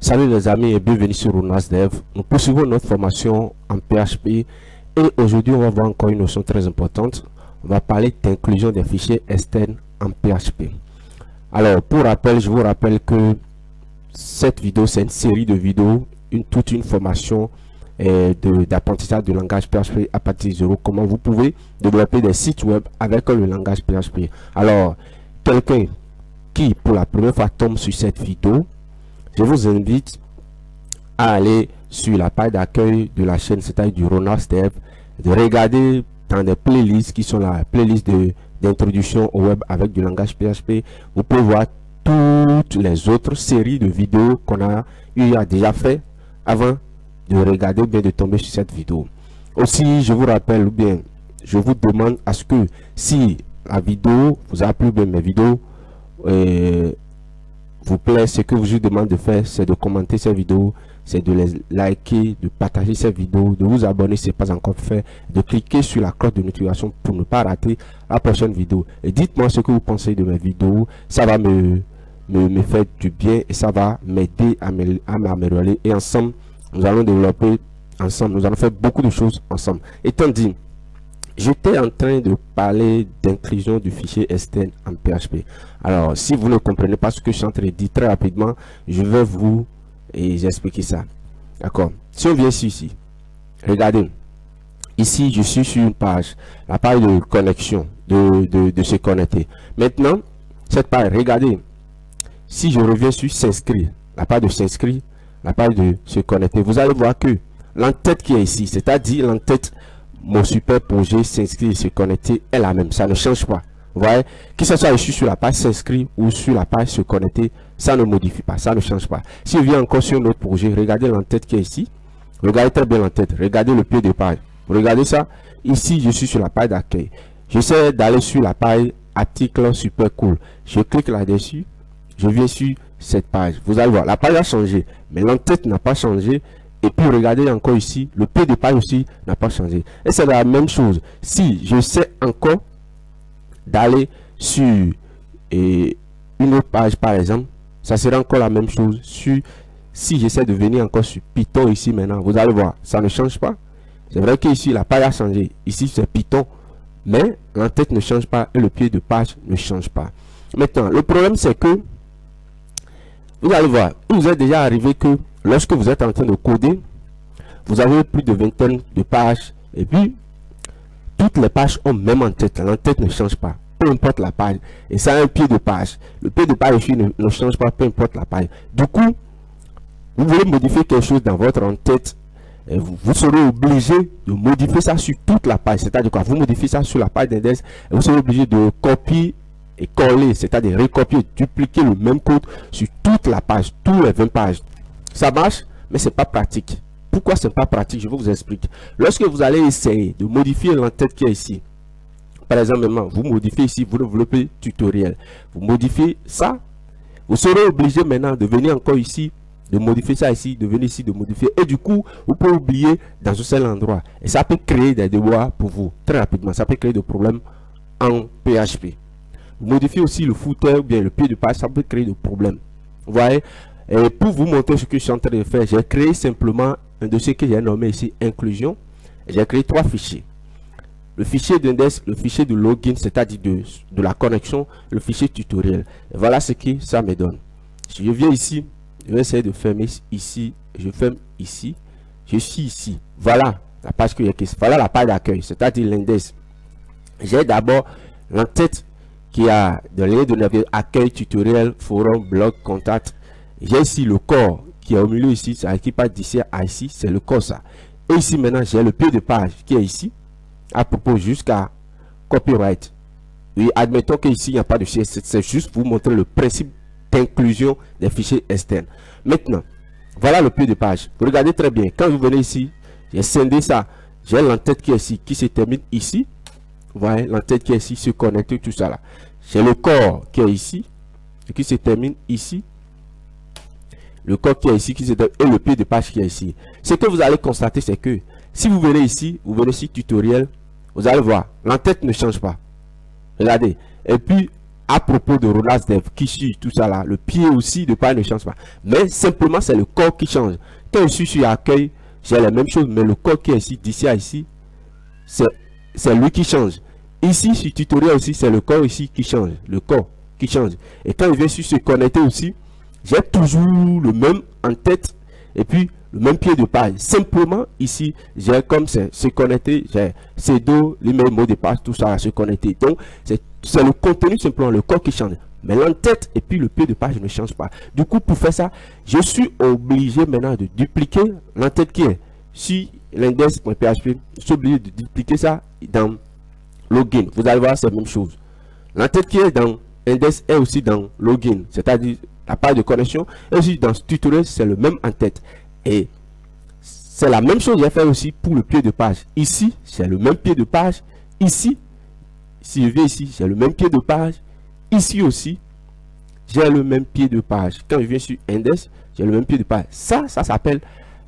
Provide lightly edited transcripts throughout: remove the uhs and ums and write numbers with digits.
Salut les amis et bienvenue sur Runas Dev. Nous poursuivons notre formation en PHP et aujourd'hui on va voir encore une notion très importante. On va parler d'inclusion des fichiers externes en PHP. Alors pour rappel, je vous rappelle que cette vidéo c'est une série de vidéos, toute une formation d'apprentissage du langage PHP à partir de zéro. Comment vous pouvez développer des sites web avec le langage PHP. Alors quelqu'un qui pour la première fois tombe sur cette vidéo, je vous invite à aller sur la page d'accueil de la chaîne, c'est-à-dire du Runas Dev, de regarder dans des playlists qui sont la playlist d'introduction au web avec du langage PHP. Vous pouvez voir toutes les autres séries de vidéos qu'on a déjà fait avant de regarder ou bien de tomber sur cette vidéo. Aussi, je vous rappelle ou bien je vous demande à ce que si la vidéo vous a plu, bien mes vidéos vous plaît, ce que je vous demande de faire, c'est de commenter cette vidéo, c'est de les liker, de partager cette vidéo, de vous abonner si ce n'est pas encore fait, de cliquer sur la cloche de notification pour ne pas rater la prochaine vidéo. Et dites-moi ce que vous pensez de mes vidéos, ça va me faire du bien et ça va m'aider à m'améliorer. Et ensemble, nous allons développer ensemble, nous allons faire beaucoup de choses ensemble. Étant dit, j'étais en train de parler d'inclusion du fichier externe en PHP. Alors, si vous ne comprenez pas ce que je suis en train de dire très rapidement, je vais vous expliquer ça. D'accord. Si on vient ici, regardez. Ici, je suis sur une page, la page de connexion, de se connecter. Maintenant, cette page, regardez. Si je reviens sur s'inscrire, la page de s'inscrire, la page de se connecter, vous allez voir que l'entête qui est ici, c'est-à-dire l'entête mon super projet s'inscrire et se connecter est la même, ça ne change pas. Vous voyez, que ce soit ici sur la page s'inscrire ou sur la page se connecter, ça ne modifie pas, ça ne change pas. Si je viens encore sur notre projet, regardez l'entête qui est ici, regardez très bien l'entête, regardez le pied de page, regardez ça. Ici je suis sur la page d'accueil, j'essaie d'aller sur la page article super cool, je clique là-dessus, je viens sur cette page, vous allez voir, la page a changé, mais l'entête n'a pas changé. Et puis regardez encore ici, le pied de page aussi n'a pas changé. Et c'est la même chose. Si je sais encore d'aller sur une autre page par exemple, ça sera encore la même chose. Si j'essaie de venir encore sur Python ici maintenant, vous allez voir, ça ne change pas. C'est vrai qu'ici la page a changé. Ici c'est Python, mais l'entête ne change pas et le pied de page ne change pas. Maintenant, le problème c'est que, vous allez voir, il vous est déjà arrivé que lorsque vous êtes en train de coder, vous avez plus de vingtaine de pages et puis toutes les pages ont même en-tête. L'entête ne change pas, peu importe la page. Et ça a un pied de page. Le pied de page aussi ne change pas, peu importe la page. Du coup, vous voulez modifier quelque chose dans votre en-tête, vous serez obligé de modifier ça sur toute la page. C'est-à-dire quoi? Vous modifiez ça sur la page d'index et vous serez obligé de copier et coller, c'est-à-dire recopier, dupliquer le même code sur toute la page, tous les 20 pages. Ça marche, mais c'est pas pratique. Pourquoi c'est pas pratique? Je vais vous expliquer. Lorsque vous allez essayer de modifier l'entête qui est ici, par exemple, vous modifiez ici, vous développez tutoriel, vous modifiez ça, vous serez obligé maintenant de venir encore ici, de modifier ça ici, de venir ici, de modifier. Et du coup, vous pouvez oublier dans un seul endroit. Et ça peut créer des devoirs pour vous, très rapidement. Ça peut créer des problèmes en PHP. Vous modifiez aussi le footer ou bien le pied de page, ça peut créer des problèmes. Vous voyez? Et pour vous montrer ce que je suis en train de faire, j'ai créé simplement un dossier que j'ai nommé ici inclusion. J'ai créé 3 fichiers. Le fichier d'index, le fichier de login, c'est-à-dire de la connexion, le fichier tutoriel. Et voilà ce que ça me donne. Si je viens ici, je vais essayer de fermer ici, je ferme ici, je suis ici. Voilà la page que j'ai créée. Voilà la page d'accueil, c'est-à-dire l'index. J'ai d'abord l'entête qui a de lien de navigation, accueil, tutoriel, forum, blog, contact. J'ai ici le corps qui est au milieu ici, ça qui passe d'ici à ici, c'est le corps ça. Et ici maintenant, j'ai le pied de page qui est ici, à propos jusqu'à copyright. Et admettons qu'ici, il n'y a pas de CSS, c'est juste pour vous montrer le principe d'inclusion des fichiers externes. Maintenant, voilà le pied de page. Vous regardez très bien, quand vous venez ici, j'ai scindé ça. J'ai l'entête qui est ici, qui se termine ici. Vous voyez, l'entête qui est ici, se connecte, tout ça là. J'ai le corps qui est ici, et qui se termine ici. Le corps qui est ici, qui se termine, et le pied de page qui est ici. Ce que vous allez constater, c'est que si vous venez ici, vous venez sur tutoriel, vous allez voir, l'entête ne change pas. Regardez. Et puis, à propos de Ronald Dev, Kishi, tout ça là, le pied aussi de page ne change pas. Mais simplement, c'est le corps qui change. Quand je suis sur accueil, j'ai la même chose, mais le corps qui est ici, d'ici à ici, c'est lui qui change. Ici, sur tutoriel aussi, c'est le corps ici qui change. Le corps qui change. Et quand je viens sur se connecter aussi, j'ai toujours le même en tête et puis le même pied de page. Simplement, ici, j'ai comme c'est se connecter, j'ai pseudo, les mêmes mots de passe, tout ça à se connecter. Donc, c'est le contenu simplement, le corps qui change. Mais l'entête et puis le pied de page ne change pas. Du coup, pour faire ça, je suis obligé maintenant de dupliquer l'entête qui est sur l'index.php. Je suis obligé de dupliquer ça dans login. Vous allez voir, c'est la même chose. L'entête qui est dans index est aussi dans login, c'est-à-dire la page de connexion. Et aussi dans ce tutoriel, c'est le même entête. Et c'est la même chose, j'ai fait aussi pour le pied de page. Ici, c'est le même pied de page. Ici, si je viens ici, j'ai le même pied de page. Ici aussi, j'ai le même pied de page. Quand je viens sur index, j'ai le même pied de page. Ça s'appelle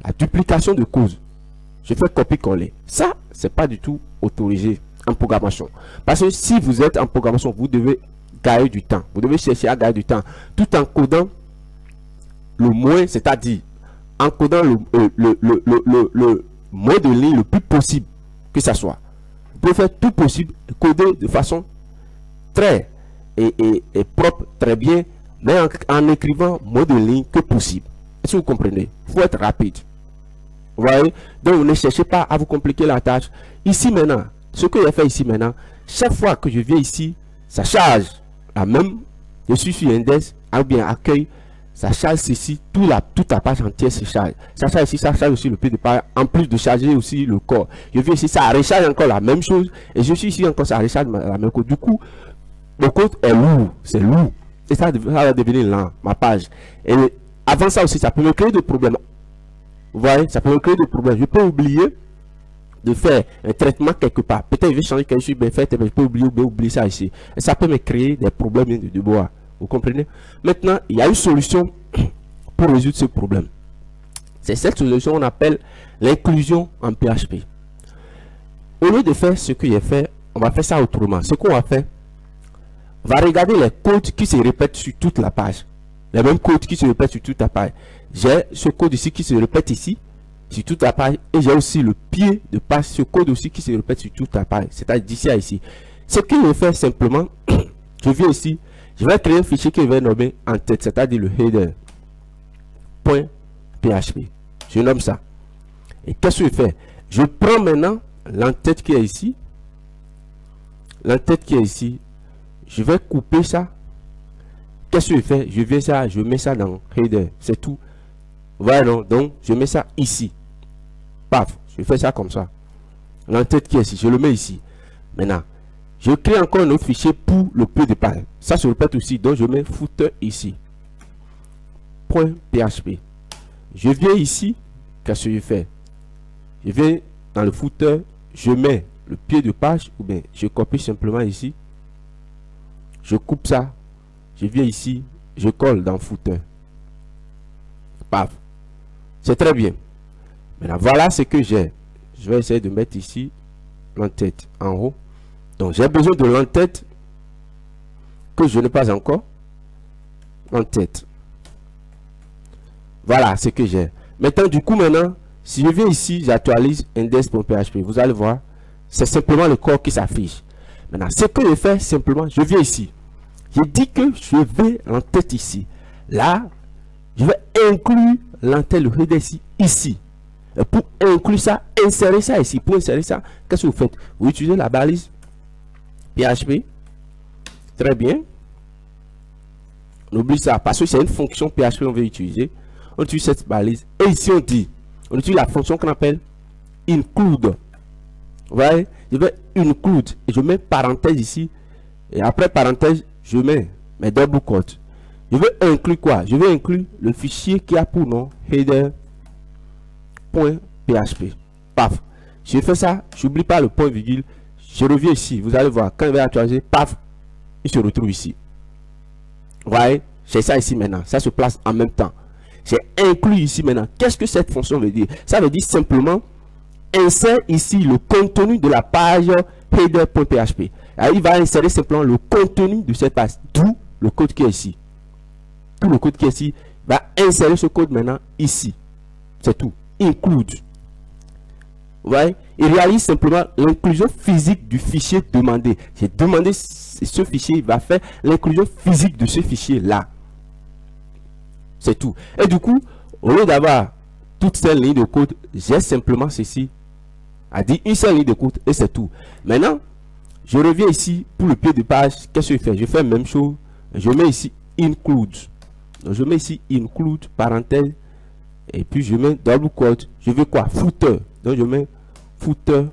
la duplication de cause. Je fais copier-coller. Ça, c'est pas du tout autorisé en programmation. Parce que si vous êtes en programmation, vous devez gagner du temps. Vous devez chercher à gagner du temps. Tout en codant le moins, c'est-à-dire en codant le moins de lignes le plus possible que ça soit. Vous pouvez faire tout possible, coder de façon très et propre, très bien, mais en écrivant moins de lignes que possible. Est-ce que vous comprenez? Il faut être rapide. Vous voyez? Donc ne cherchez pas à vous compliquer la tâche. Ici maintenant, ce que j'ai fait ici maintenant, chaque fois que je viens ici, ça charge la même. Je suis sur index, ou bien accueil, ça charge ici, toute la page entière se charge. Ça charge ici, ça charge aussi le pied de page, en plus de charger aussi le corps. Je viens ici, ça recharge encore la même chose, et je suis ici encore, ça recharge la même chose. Du coup, le code est lourd, c'est lourd, et ça va devenir lent, ma page. Et avant ça aussi, ça peut me créer des problèmes. Vous voyez, ça peut me créer des problèmes. Je peux oublier de faire un traitement quelque part. Peut-être je vais changer quelque chose bien fait, mais je peux oublier ça ici. Et ça peut me créer des problèmes de bois. Vous comprenez? Maintenant, il y a une solution pour résoudre ce problème. C'est cette solution qu'on appelle l'inclusion en PHP. Au lieu de faire ce que j'ai fait, on va faire ça autrement. Ce qu'on va faire, on va regarder les codes qui se répètent sur toute la page. Les mêmes codes qui se répètent sur toute la page. J'ai ce code ici qui se répète ici, sur toute la page. Et j'ai aussi le pied de page, ce code aussi qui se répète sur toute la page. C'est-à-dire d'ici à ici. Ce que je vais faire simplement, je viens ici, je vais créer un fichier que je vais nommer en tête, c'est-à-dire le header.php. Je nomme ça. Et qu'est-ce que je fais? Je prends maintenant l'entête qui est ici. L'entête qui est ici. Je vais couper ça. Qu'est-ce que je fais? Je viens ça, je mets ça dans header. C'est tout. Voilà, non? Donc, je mets ça ici. Paf, je fais ça comme ça. L'entête qui est ici, je le mets ici. Maintenant, je crée encore un autre fichier pour le pied de page. Ça se répète aussi. Donc, je mets footer ici. .php. Je viens ici. Qu'est-ce que je fais? Je viens dans le footer. Je mets le pied de page. Ou bien, je copie simplement ici. Je coupe ça. Je viens ici. Je colle dans footer. Paf. C'est très bien. Maintenant, voilà ce que j'ai. Je vais essayer de mettre ici l'entête en haut. Donc, j'ai besoin de l'entête que je n'ai pas encore. L'entête. Voilà ce que j'ai. Maintenant, du coup, maintenant, si je viens ici, j'actualise index.php. Vous allez voir, c'est simplement le corps qui s'affiche. Maintenant, ce que je fais, simplement, je viens ici. Je dis que je vais l'entête ici. Là, je vais inclure l'entête, le header ici. Et pour inclure ça, insérer ça ici. Pour insérer ça, qu'est-ce que vous faites? Vous utilisez la balise PHP. Très bien. On oublie ça parce que c'est une fonction PHP qu'on veut utiliser. On utilise cette balise. Et ici, on utilise la fonction qu'on appelle include. Vous voyez? Je vais include. Et je mets parenthèse ici. Et après parenthèse, je mets mes double quotes. Je veux inclure quoi? Je veux inclure le fichier qui a pour nom header.php. Paf. Je fais ça. J'oublie pas le point virgule. Je reviens ici. Vous allez voir. Quand je vais actualiser, paf, il se retrouve ici. Vous voyez? J'ai ça ici maintenant. Ça se place en même temps. J'ai inclus ici maintenant. Qu'est-ce que cette fonction veut dire? Ça veut dire simplement insère ici le contenu de la page header.php. Il va insérer simplement le contenu de cette page, d'où le code qui est ici. Tout le code qui est ici va insérer ce code maintenant ici. C'est tout. Include. Vous voyez, il réalise simplement l'inclusion physique du fichier demandé. J'ai demandé ce fichier, il va faire l'inclusion physique de ce fichier là. C'est tout. Et du coup, au lieu d'avoir toutes ces lignes de code, j'ai simplement ceci, à dire une seule ligne de code et c'est tout. Maintenant, je reviens ici pour le pied de page. Qu'est-ce que je fais? Je fais la même chose. Je mets ici include. Donc, je mets ici include, parenthèse, et puis je mets double quote. Je veux quoi? Footer. Donc je mets footer.php.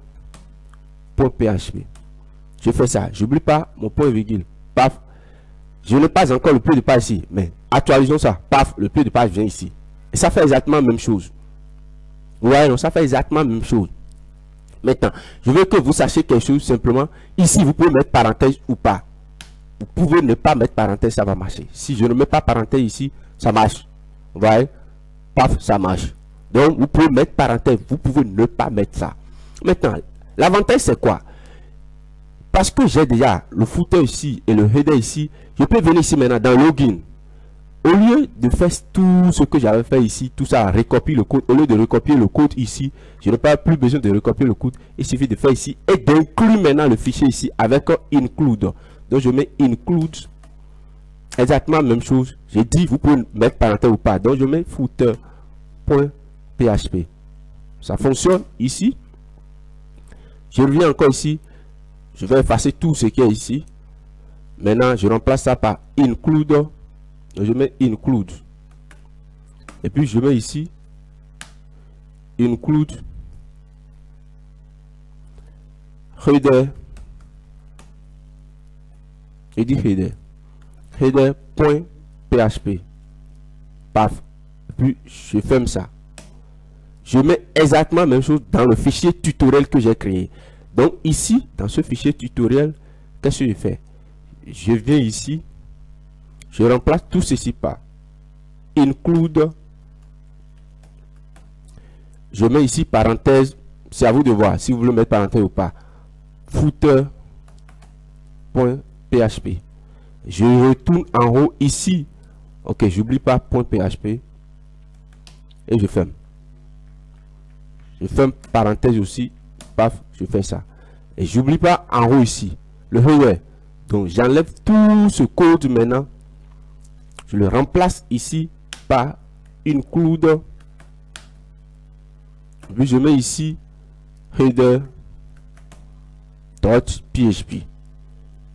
Je fais ça. Je n'oublie pas mon point virgule. Paf. Je n'ai pas encore le pied de page ici, mais actualisons ça. Paf, le pied de page vient ici. Et ça fait exactement la même chose. Ouais, non, ça fait exactement la même chose. Maintenant, je veux que vous sachiez quelque chose simplement. Ici, vous pouvez mettre parenthèse ou pas. Vous pouvez ne pas mettre parenthèse, ça va marcher. Si je ne mets pas parenthèse ici, ça marche. Vous voyez? Paf, ça marche. Donc, vous pouvez mettre parenthèse. Vous pouvez ne pas mettre ça. Maintenant, l'avantage, c'est quoi? Parce que j'ai déjà le footer ici et le header ici, je peux venir ici maintenant dans login. Au lieu de faire tout ce que j'avais fait ici, tout ça, recopier le code, au lieu de recopier le code ici, je n'ai pas plus besoin de recopier le code. Il suffit de faire ici et d'inclure maintenant le fichier ici avec include. Donc je mets include, exactement la même chose. J'ai dit, vous pouvez mettre parenthèse ou pas. Donc je mets footer.php. Ça fonctionne ici. Je reviens encore ici. Je vais effacer tout ce qui est ici. Maintenant, je remplace ça par include. Je mets include. Et puis, je mets ici include header. Je dis header. Header.php. Paf. Et puis, je ferme ça. Je mets exactement la même chose dans le fichier tutoriel que j'ai créé. Donc ici, dans ce fichier tutoriel, qu'est-ce que je fais? Je viens ici, je remplace tout ceci par include. Je mets ici parenthèse, c'est à vous de voir si vous voulez mettre parenthèse ou pas. Footer.php. Je retourne en haut ici. Ok, j'oublie pas .php et je ferme. Je ferme parenthèse aussi. Paf, je fais ça. Et j'oublie pas en haut ici, le header. Donc j'enlève tout ce code maintenant. Je le remplace ici par include. Puis je mets ici header.php.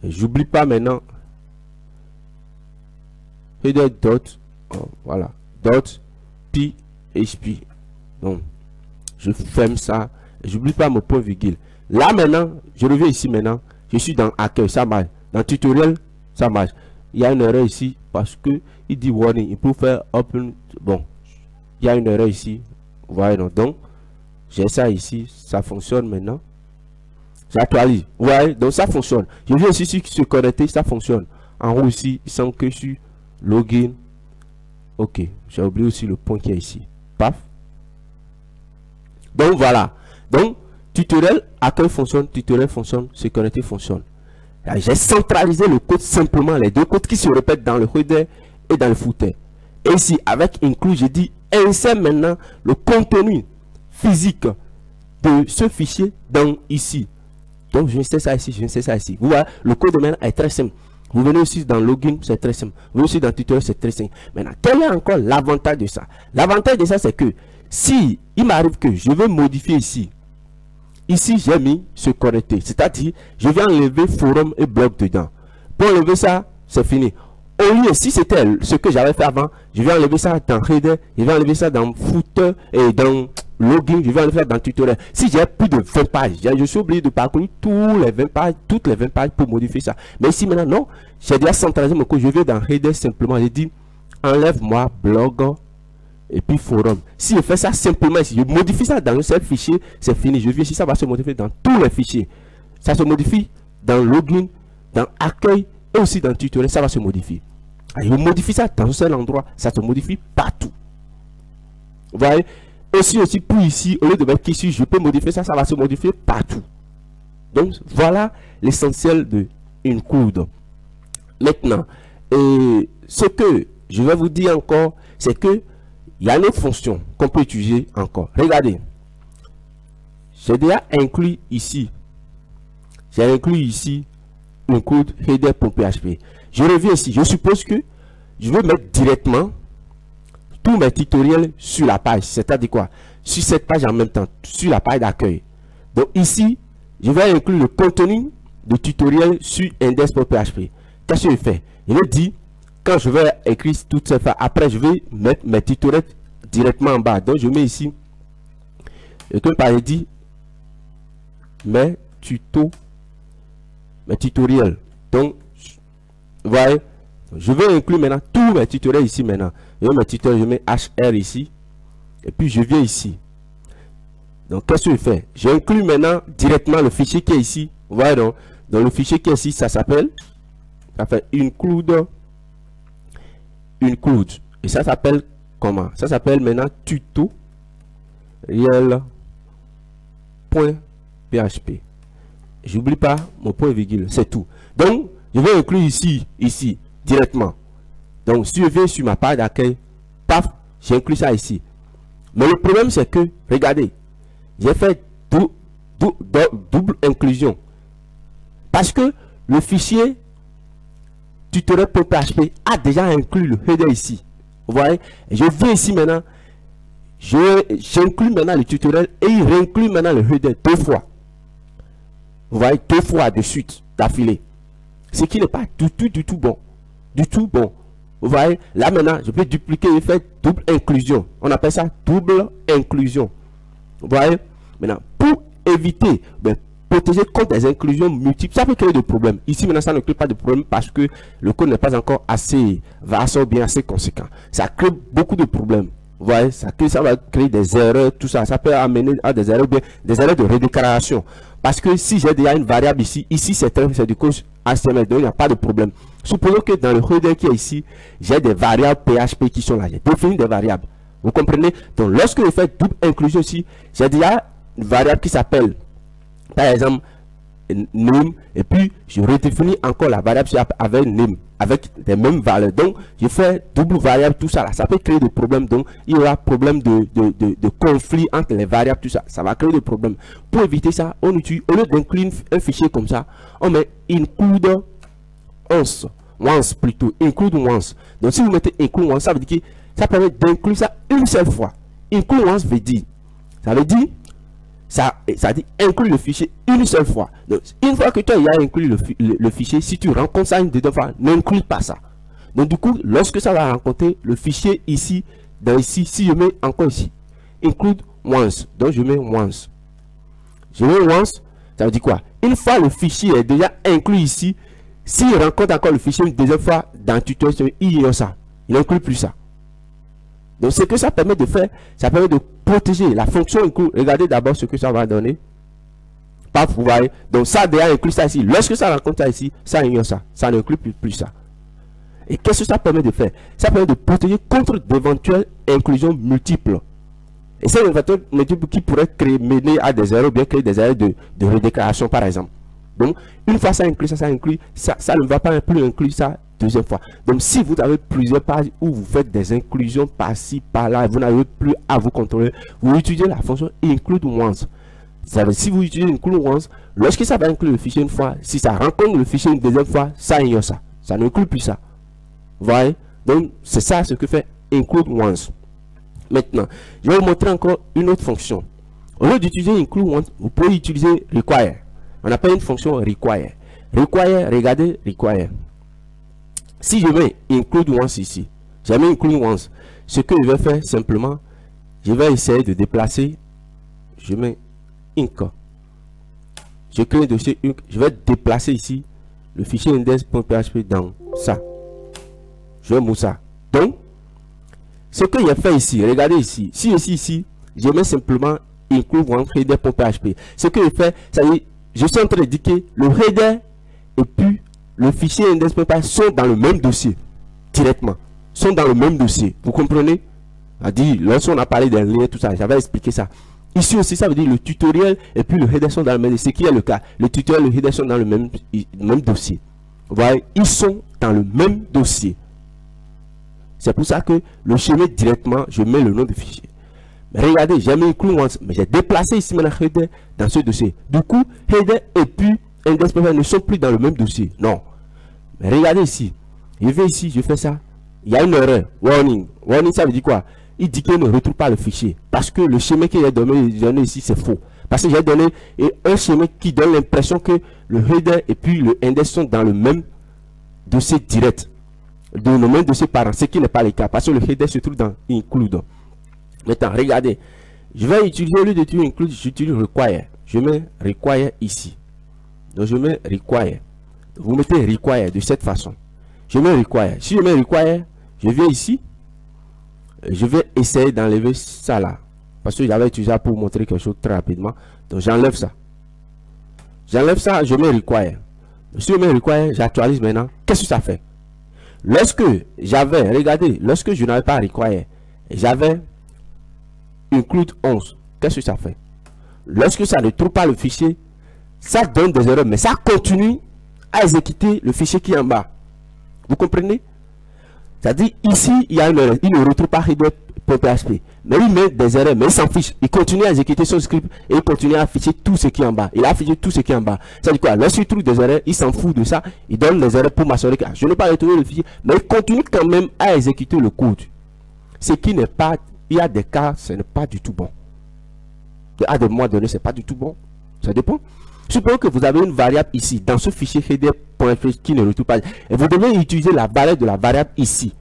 Et j'oublie pas maintenant header. Voilà, .php. Donc je ferme ça. J'oublie pas mon point virgule. Là maintenant, je reviens ici maintenant. Je suis dans accueil, ça marche. Dans tutoriel, ça marche. Il y a une erreur ici parce que il dit warning. Il peut faire open. Bon, il y a une erreur ici. Vous voyez non? Donc, j'ai ça ici. Ça fonctionne maintenant. J'actualise. Vous voyez? Donc ça fonctionne. Je viens ici sur se connecter, ça fonctionne. En haut ici, il semble que je suis login. Ok, j'ai oublié aussi le point qui est ici. Paf. Donc voilà. Donc, tutoriel, accueil fonctionne, tutoriel fonctionne, se connecter fonctionne. J'ai centralisé le code simplement, les deux codes qui se répètent dans le header et dans le footer. Et ici, avec include, j'ai dit insère maintenant le contenu physique de ce fichier dans ici. Donc, je insère ça ici, je insère ça ici. Vous voyez, le code maintenant est très simple. Vous venez aussi dans login, c'est très simple. Vous venez aussi dans tutoriel, c'est très simple. Maintenant, quel est encore l'avantage de ça? L'avantage de ça, c'est que si il m'arrive que je veux modifier ici, j'ai mis se connecter, c'est-à-dire je vais enlever forum et blog dedans. Pour enlever ça, c'est fini. Au lieu, si c'était ce que j'avais fait avant, je vais enlever ça dans header, je vais enlever ça dans footer et dans login, je vais enlever ça dans tutoriel. Si j'ai plus de 20 pages, je suis obligé de parcourir toutes les 20 pages pour modifier ça. Mais ici maintenant, non, j'ai déjà centralisé mon code, je vais dans header simplement, j'ai dit enlève-moi blog et puis forum. Si je fais ça simplement ici, je modifie ça dans un seul fichier, c'est fini. Je viens ici, ça va se modifier dans tous les fichiers. Ça se modifie dans login, dans accueil et aussi dans tutoriel, ça va se modifier. Je modifie ça dans un seul endroit, ça se modifie partout. Vous voyez? Aussi pour ici, au lieu de mettre ici, je peux modifier ça, ça va se modifier partout. Donc voilà l'essentiel de include. Maintenant, et ce que je vais vous dire encore, c'est que il y a une autre fonction qu'on peut utiliser encore. Regardez, j'ai déjà inclus ici. J'ai inclus ici include header.php. Je reviens ici. Je suppose que je veux mettre directement tous mes tutoriels sur la page. C'est-à-dire quoi? Sur cette page en même temps, sur la page d'accueil. Donc ici, je vais inclure le contenu de tutoriel sur index.php. Qu'est-ce que je fais? Je vais dire, quand je vais écrire toutes ces phrases, après je vais mettre mes tutoriels directement en bas. Donc je mets ici, et comme par dit, mes tutoriels. Donc, vous voyez, je vais inclure maintenant tous mes tutoriels ici maintenant. Je mets mes tutoriels, je mets HR ici, et puis je viens ici. Donc, qu'est-ce que je fais? J'inclus maintenant directement le fichier qui est ici. Vous voyez donc, dans le fichier qui est ici, ça s'appelle, include. Et ça s'appelle comment? Ça s'appelle maintenant tutoriel.php. J'oublie pas mon point virgule, c'est tout. Donc, je vais inclure ici, directement. Donc, si je viens sur ma page d'accueil, paf, j'inclus ça ici. Mais le problème, c'est que, regardez, j'ai fait double inclusion. Parce que le fichier tutoriel.php a déjà inclus le header ici. Vous voyez, je viens ici maintenant, j'inclus maintenant le tutoriel et il réinclut maintenant le header 2 fois. Vous voyez, 2 fois de suite, d'affilée. Ce qui n'est pas du tout bon. Du tout bon. Vous voyez, là maintenant, je peux dupliquer et faire double inclusion. On appelle ça double inclusion. Vous voyez, maintenant, pour éviter, protéger contre des inclusions multiples, ça peut créer des problèmes. Ici, maintenant, ça ne crée pas de problème parce que le code n'est pas encore assez vaste ou bien assez conséquent. Ça crée beaucoup de problèmes. Vous voyez, ça va créer des erreurs, tout ça. Ça peut amener à des erreurs, bien, des erreurs de redéclaration. Parce que si j'ai déjà une variable ici, c'est du code HTML, donc il n'y a pas de problème. Supposons que dans le header qui est ici, j'ai des variables PHP qui sont là. J'ai défini des variables. Vous comprenez? Donc, lorsque je fais double inclusion ici, j'ai déjà une variable qui s'appelle, par exemple, name, et puis je redéfinis encore la variable avec name, avec les mêmes valeurs. Donc, je fais double variable, tout ça là. Ça peut créer des problèmes. Donc, il y aura problème de conflit entre les variables, tout ça. Ça va créer des problèmes. Pour éviter ça, on utilise, au lieu d'inclure un fichier comme ça, on met include once plutôt. Include once. Donc, si vous mettez include once, ça veut dire que ça permet d'inclure ça une seule fois. Include once veut dire, ça veut dire, ça dit inclure le fichier une seule fois. Donc, une fois que tu as inclus le fichier, si tu rencontres ça une deuxième fois, n'inclus pas ça. Donc du coup, lorsque ça va rencontrer le fichier ici, si je mets encore ici, include once, donc je mets once. Je mets once, ça veut dire quoi? Une fois le fichier est déjà inclus ici, s'il rencontre encore le fichier une deuxième fois dans le tutoriel, il ignore ça. Il n'inclut plus ça. Donc ce que ça permet de faire, ça permet de protéger la fonction include. Regardez d'abord ce que ça va donner. Paf, vous voyez. Donc ça déjà inclut ça ici. Lorsque ça rencontre ça ici, ça ignore ça. Ça n'inclut plus ça. Et qu'est-ce que ça permet de faire? Ça permet de protéger contre d'éventuelles inclusions multiples. Et c'est une éventuelle multiple qui pourrait mener à des erreurs, bien créer des erreurs de redéclaration par exemple. Donc une fois ça inclut, ça ne va pas plus inclure ça deuxième fois. Donc si vous avez plusieurs pages où vous faites des inclusions par-ci, par-là, et vous n'avez plus à vous contrôler, vous utilisez la fonction include once. Ça veut dire, si vous utilisez include once, lorsque ça va inclure le fichier une fois, si ça rencontre le fichier une deuxième fois, ça ignore ça. Ça n'inclut plus ça. Vous voyez? Donc c'est ça ce que fait include once. Maintenant, je vais vous montrer encore une autre fonction. Au lieu d'utiliser include once, vous pouvez utiliser require. On appelle une fonction require. Require, regardez require. Si je mets include once ici, j'ai mis include once. Ce que je vais faire simplement, je vais essayer de déplacer. Je mets inc. Je crée un dossier inc. Je vais déplacer ici le fichier index.php dans ça. Je vais mouvoir ça. Donc, ce que j'ai fait ici, regardez ici. Si ici, je mets simplement include once header.php. Ce que je fais, ça y est, je suis en train de dire que le header et puis le fichier index.php sont dans le même dossier directement, sont dans le même dossier. Vous comprenez? Lorsqu'on a parlé d'un lien, tout ça, j'avais expliqué ça. Ici aussi, ça veut dire le tutoriel et puis le header sont dans le même. C'est qui est le cas. Le tutoriel et le header sont dans le même dossier. Vous voyez, ils sont dans le même dossier. C'est pour ça que le chemin directement, je mets le nom du fichier. Mais regardez, j'ai mis include once, mais j'ai déplacé ici maintenant header dans ce dossier. Du coup, header et puis index.php ne sont plus dans le même dossier. Non. Mais regardez ici. Je vais ici, je fais ça. Il y a une erreur. Warning. Warning, ça veut dire quoi? Il dit qu'il ne retrouve pas le fichier. Parce que le schéma qu'il a donné ici, c'est faux. Parce que j'ai donné un schéma qui donne l'impression que le header et puis le index sont dans le même dossier direct. Dans le même dossier parent. Ce qui n'est pas le cas. Parce que le header se trouve dans include. Maintenant, regardez. Je vais utiliser, au lieu d'utiliser include, j'utilise require. Je mets require ici. Donc je mets require. Vous mettez require de cette façon. Je mets require. Si je mets require, je viens ici. Je vais essayer d'enlever ça là. Parce que j'avais utilisé ça pour montrer quelque chose très rapidement. Donc j'enlève ça. J'enlève ça, je mets require. Si je mets require, j'actualise maintenant. Qu'est-ce que ça fait? Lorsque j'avais, regardez, lorsque je n'avais pas require, j'avais include 11. Qu'est-ce que ça fait? Lorsque ça ne trouve pas le fichier, ça donne des erreurs, mais ça continue à exécuter le fichier qui est en bas. Vous comprenez? C'est-à-dire, ici, il y a une erreur. Il ne retrouve pas header.php. Mais il met des erreurs, mais il s'en fiche. Il continue à exécuter son script et il continue à afficher tout ce qui est en bas. Il a affiché tout ce qui est en bas. Ça veut dire quoi? Lorsqu'il trouve des erreurs, il s'en fout de ça. Il donne des erreurs pour m'assurer que je n'ai pas retrouvé le fichier. Mais il continue quand même à exécuter le code. Ce qui n'est pas... Il y a des cas, ce n'est pas du tout bon. À des moments donnés, ce n'est pas du tout bon. Ça dépend. Supposons que vous avez une variable ici, dans ce fichier header.php qui ne retrouve pas. Et vous devez utiliser la valeur de la variable ici.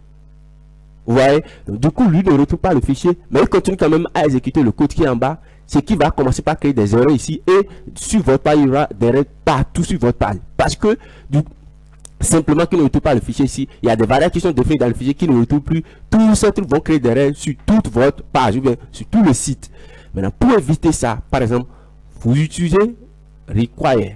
Vous voyez? Donc, du coup, lui ne retrouve pas le fichier, mais il continue quand même à exécuter le code qui est en bas. Ce qui va commencer par créer des erreurs ici. Et sur votre page, il y aura des erreurs partout sur votre page. Parce que, simplement qu'il ne retrouve pas le fichier ici, il y a des variables qui sont définies dans le fichier qui ne retrouvent plus. Tous ces trucs vont créer des erreurs sur toute votre page, ou bien sur tout le site. Maintenant, pour éviter ça, par exemple, vous utilisez require.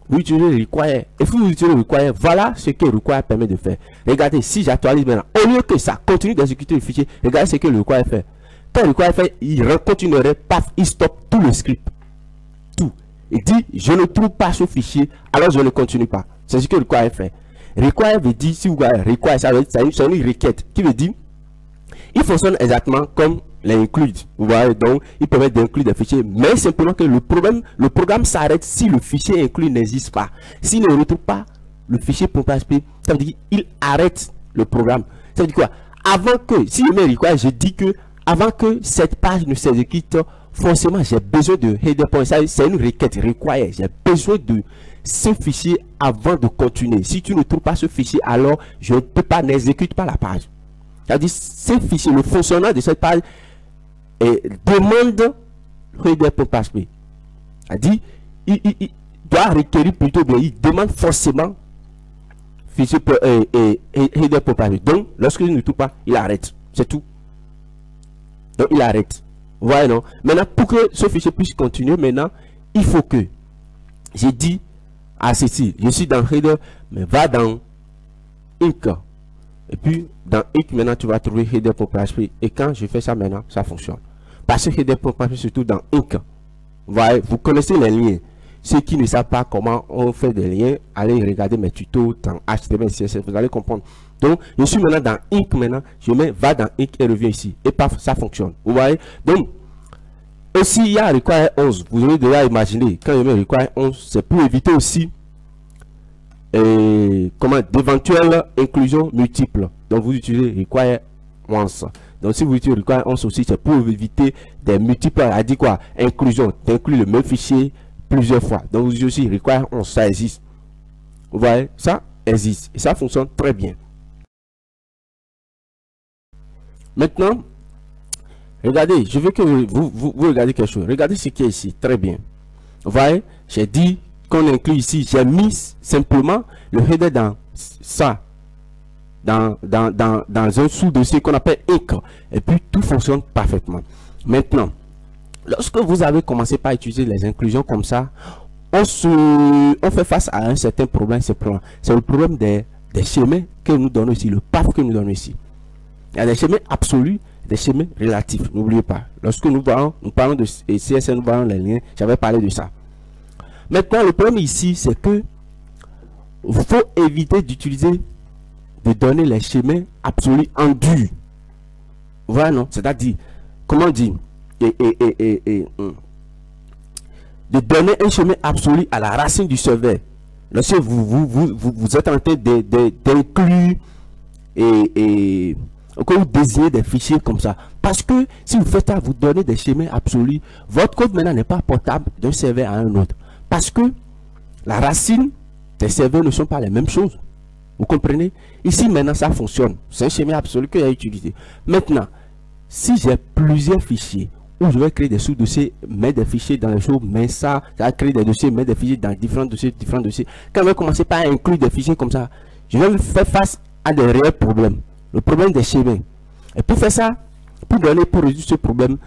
Vous utilisez require. Et vous utilisez require. Voilà ce que require permet de faire. Regardez, si j'actualise maintenant, au lieu que ça continue d'exécuter le fichier, regardez ce que le require fait. Quand le require fait, il continuerait, paf, il stoppe tout le script. Tout. Il dit, je ne trouve pas ce fichier, alors je ne continue pas. C'est ce que le require fait. Require veut dire, si vous voyez require, c'est une requête qui veut dire, il fonctionne exactement comme l'include. Vous voyez, donc il permet d'inclure des fichiers, mais simplement que le programme s'arrête si le fichier inclus n'existe pas. S'il ne retrouve pas le fichier .php, ça veut dire qu'il arrête le programme. Ça veut dire quoi? Avant que, si je mets require, je dis que avant que cette page ne s'exécute, forcément j'ai besoin de header.php. C'est une requête require. J'ai besoin de ce fichier avant de continuer. Si tu ne trouves pas ce fichier, alors je ne peux pas, n'exécute pas la page. C'est-à-dire, ce fichier, le fonctionnement de cette page demande header.php. C'est-à-dire, il doit requérir plutôt bien, il demande forcément fichier header.php. Donc, lorsqu'il ne trouve pas, il arrête. C'est tout. Donc, il arrête. Vous voyez, non? Maintenant, pour que ce fichier puisse continuer, maintenant, il faut que j'ai dit à ceci, je suis dans header, mais va dans inc. Et puis, dans inc, maintenant, tu vas trouver header.php. Et quand je fais ça maintenant, ça fonctionne. Parce que header.php, surtout dans inc. Vous voyez, vous connaissez les liens. Ceux qui ne savent pas comment on fait des liens, allez regarder mes tutos dans HTML, CSS, vous allez comprendre. Donc, je suis maintenant dans inc maintenant. Je mets va dans inc et reviens ici. Et paf, ça fonctionne. Vous voyez? Donc, aussi, il y a require 11. Vous avez déjà imaginé, quand je mets require 11, c'est pour éviter aussi d'éventuelles inclusions multiples. Donc vous utilisez require once. Donc si vous utilisez require once aussi, c'est pour éviter des multiples, à dire quoi, inclusion, d'inclure le même fichier plusieurs fois. Donc vous utilisez aussi require once, ça existe. Vous voyez, ça existe et ça fonctionne très bien. Maintenant, regardez, je veux que vous regardez quelque chose. Regardez ce qui est ici, très bien. Vous voyez, j'ai dit qu'on inclut ici, j'ai mis simplement le header dans ça, dans un sous-dossier qu'on appelle inc, et puis tout fonctionne parfaitement. Maintenant, lorsque vous avez commencé par utiliser les inclusions comme ça, on fait face à un certain problème. C'est le problème des schémas que nous donnons ici, le path que nous donnons ici. Il y a des schémas absolus, des schémas relatifs. N'oubliez pas. Lorsque nous parlons de CSS, nous parlons des liens. J'avais parlé de ça. Maintenant, le problème ici, c'est que il faut éviter d'utiliser, de donner les schémas absolus en dur. Voilà, non? C'est-à-dire, comment dire, de donner un schéma absolu à la racine du serveur. Lorsque vous êtes en train d'inclure et que vous désignez des fichiers comme ça. Parce que si vous faites ça, vous donnez des schémas absolus, votre code maintenant n'est pas portable d'un serveur à un autre. Parce que la racine des serveurs ne sont pas les mêmes choses. Vous comprenez? Ici maintenant ça fonctionne. C'est un schéma absolu que j'ai utilisé. Maintenant, si j'ai plusieurs fichiers, où je vais créer des sous-dossiers, mettre des fichiers dans les choses, mais ça va créer des dossiers, mettre des fichiers dans différents dossiers. Quand je vais commencer par inclure des fichiers comme ça, je vais me faire face à des réels problèmes. Le problème des schémas. Et pour faire ça, pour résoudre ce problème,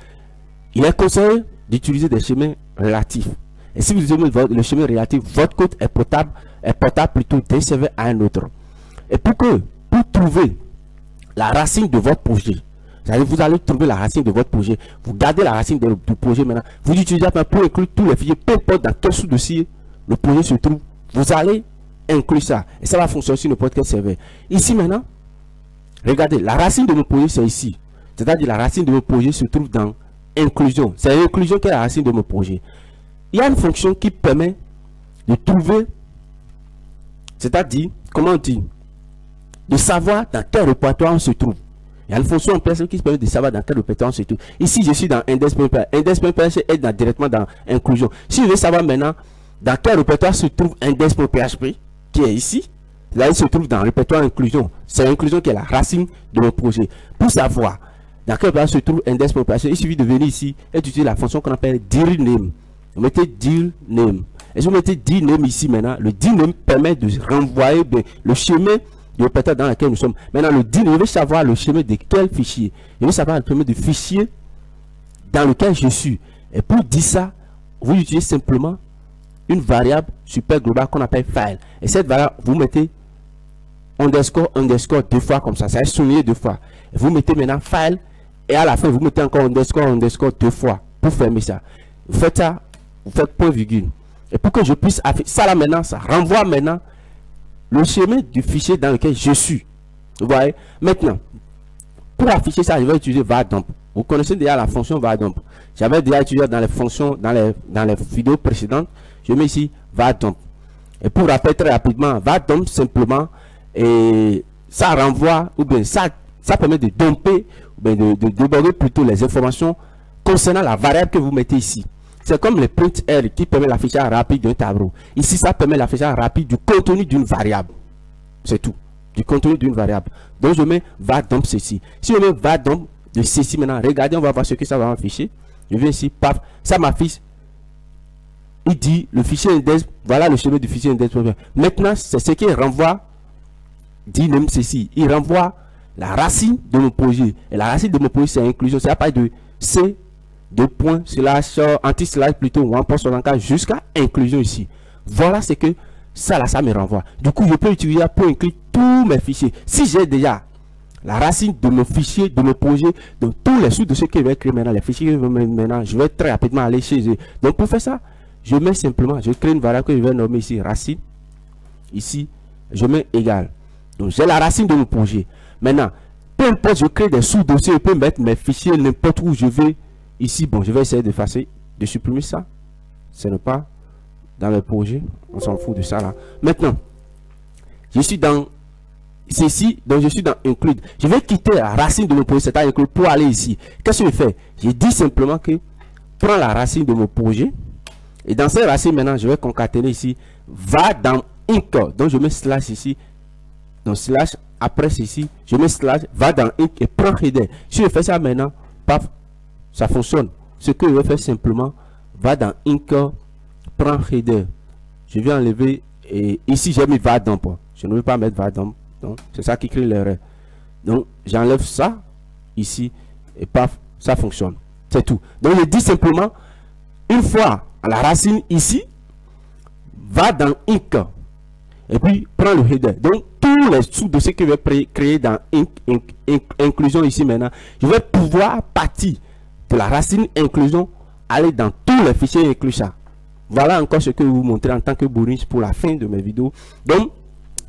il est conseillé d'utiliser des schémas relatifs. Et si vous utilisez le schéma relatif, votre code est portable plutôt d'un serveur à un autre. Et pour trouver la racine de votre projet, vous allez trouver la racine de votre projet. Vous gardez la racine du projet maintenant. Vous utilisez pour inclure tous les fichiers, peu importe dans quel sous-dossier le projet se trouve. Vous allez inclure ça. Et ça va fonctionner sur n'importe quel serveur. Ici maintenant, regardez, la racine de mon projet c'est ici. C'est-à-dire la racine de mon projet se trouve dans inclusion. C'est l'inclusion qui est la racine de mon projet. Il y a une fonction qui permet de trouver, c'est-à-dire, comment on dit, de savoir dans quel répertoire on se trouve. Il y a une fonction en place qui permet de savoir dans quel répertoire on se trouve. Ici, je suis dans index.php. Index.php est directement dans inclusion. Si je veux savoir maintenant dans quel répertoire se trouve index.php, qui est ici, là il se trouve dans le répertoire inclusion. C'est l'inclusion qui est la racine de mon projet. Pour savoir dans quel répertoire se trouve index.php, il suffit de venir ici et d'utiliser la fonction qu'on appelle dirName. Vous mettez dirName. Et si vous mettez dirName ici maintenant, le dirName permet de renvoyer le schéma du répertoire dans lequel nous sommes. Maintenant, le dirName, je veux savoir le schéma de quel fichier. Je veux savoir le schéma de fichier dans lequel je suis. Et pour dire ça, vous utilisez simplement une variable super globale qu'on appelle file. Et cette variable, vous mettez underscore deux fois comme ça. Ça va souligner deux fois. Et vous mettez maintenant file. Et à la fin, vous mettez encore underscore deux fois pour fermer ça. Vous faites ça, vous faites point virgule. Et pour que je puisse afficher ça là maintenant, ça renvoie maintenant le schéma du fichier dans lequel je suis. Vous voyez? Maintenant, pour afficher ça, je vais utiliser var_dump. Vous connaissez déjà la fonction var_dump. J'avais déjà utilisé dans les fonctions, dans les vidéos précédentes. Je mets ici var_dump. Et pour rappeler très rapidement, var_dump simplement, et ça renvoie, ou bien ça permet de dumper, ou bien de déborder plutôt les informations concernant la variable que vous mettez ici. C'est comme le print R qui permet l'affichage rapide d'un tableau. Ici, ça permet l'affichage rapide du contenu d'une variable. C'est tout. Du contenu d'une variable. Donc, je mets var_dump ceci. Si je mets var_dump de ceci maintenant, regardez, on va voir ce que ça va afficher. Je viens ici, paf, ça m'affiche. Il dit le fichier index, voilà le schéma du fichier index. Maintenant, c'est ce qui renvoie, dit même ceci. Il renvoie la racine de mon projet. Et la racine de mon projet, c'est inclusion. C'est à partir de C. Anti-slash plutôt 1.64 jusqu'à inclusion ici. Voilà ce que ça là, ça me renvoie. Du coup, je peux utiliser pour inclure tous mes fichiers. Si j'ai déjà la racine de mon fichier, de mon projet, donc tous les sous-dossiers que je vais créer maintenant, les fichiers que je vais mettre maintenant, je vais très rapidement aller chez eux. Donc pour faire ça, je mets simplement, je crée une variable que je vais nommer ici racine. Ici, je mets égal. Donc j'ai la racine de mon projet. Maintenant, peu importe, je crée des sous-dossiers, je peux mettre mes fichiers n'importe où je vais. Ici, bon, je vais essayer d'effacer, de supprimer ça. Ce n'est pas dans le projet. On s'en fout de ça là. Maintenant, je suis dans ceci, donc je suis dans include. Je vais quitter la racine de mon projet, c'est-à-dire include pour aller ici. Qu'est-ce que je fais? Je dis simplement que prends la racine de mon projet. Et dans cette racine, maintenant, je vais concaténer ici. Va dans inc. Donc, je mets slash ici. Donc, slash, après ceci, je mets slash, va dans inc et prends header. Si je fais ça maintenant, paf. Ça fonctionne. Ce que je vais faire simplement, va dans inc, prends header. Je vais enlever, et ici j'ai mis var_dump. Je ne veux pas mettre var_dump. Donc c'est ça qui crée l'erreur. Donc j'enlève ça ici et paf, ça fonctionne. C'est tout. Donc je dis simplement, une fois à la racine ici, va dans inc et puis prends le header. Donc tous tous les sous-dossiers que je vais créer dans inclusion ici maintenant, je vais pouvoir partir de la racine inclusion, aller dans tous les fichiers inclusion. Voilà encore ce que je vais vous montrer en tant que bonus pour la fin de mes vidéos. Donc,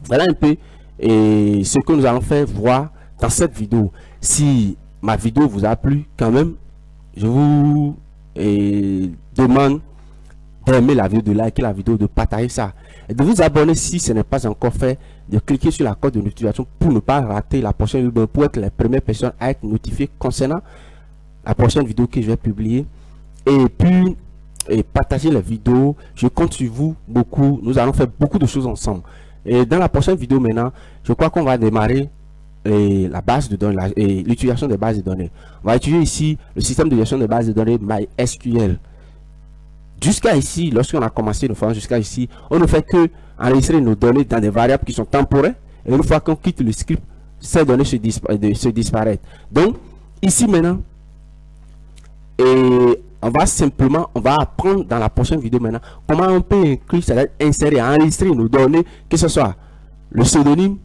voilà un peu ce que nous allons faire voir dans cette vidéo. Si ma vidéo vous a plu, quand même, je vous demande d'aimer la vidéo, de liker la vidéo, de partager ça, et de vous abonner si ce n'est pas encore fait, de cliquer sur la cloche de notification pour ne pas rater la prochaine vidéo, pour être les premières personnes à être notifiées concernant la prochaine vidéo que je vais publier. Et puis, partager les vidéos. Je compte sur vous beaucoup. Nous allons faire beaucoup de choses ensemble. Et dans la prochaine vidéo maintenant, je crois qu'on va démarrer la base de données, l'utilisation des bases de données. On va utiliser ici le système de gestion des bases de données MySQL. Jusqu'à ici, lorsqu'on a commencé nos formations jusqu'à ici, on ne fait que enregistrer nos données dans des variables qui sont temporaires. Et une fois qu'on quitte le script, ces données se disparaissent. Donc, ici maintenant, on va apprendre dans la prochaine vidéo maintenant comment on peut inclure, c'est-à-dire insérer, enregistrer nos données, que ce soit le pseudonyme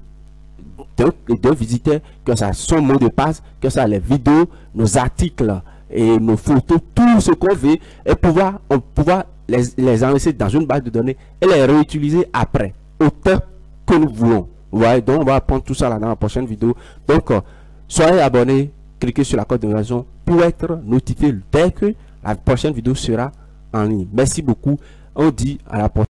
d'un visiteur, que ça son mot de passe, que ça les vidéos, nos articles et nos photos, tout ce qu'on veut, et pouvoir les enregistrer dans une base de données et les réutiliser après, autant que nous voulons. Ouais, donc on va apprendre tout ça là dans la prochaine vidéo. Donc, soyez abonnés, cliquez sur la cloche de notification pour être notifié dès que la prochaine vidéo sera en ligne. Merci beaucoup. On dit à la prochaine.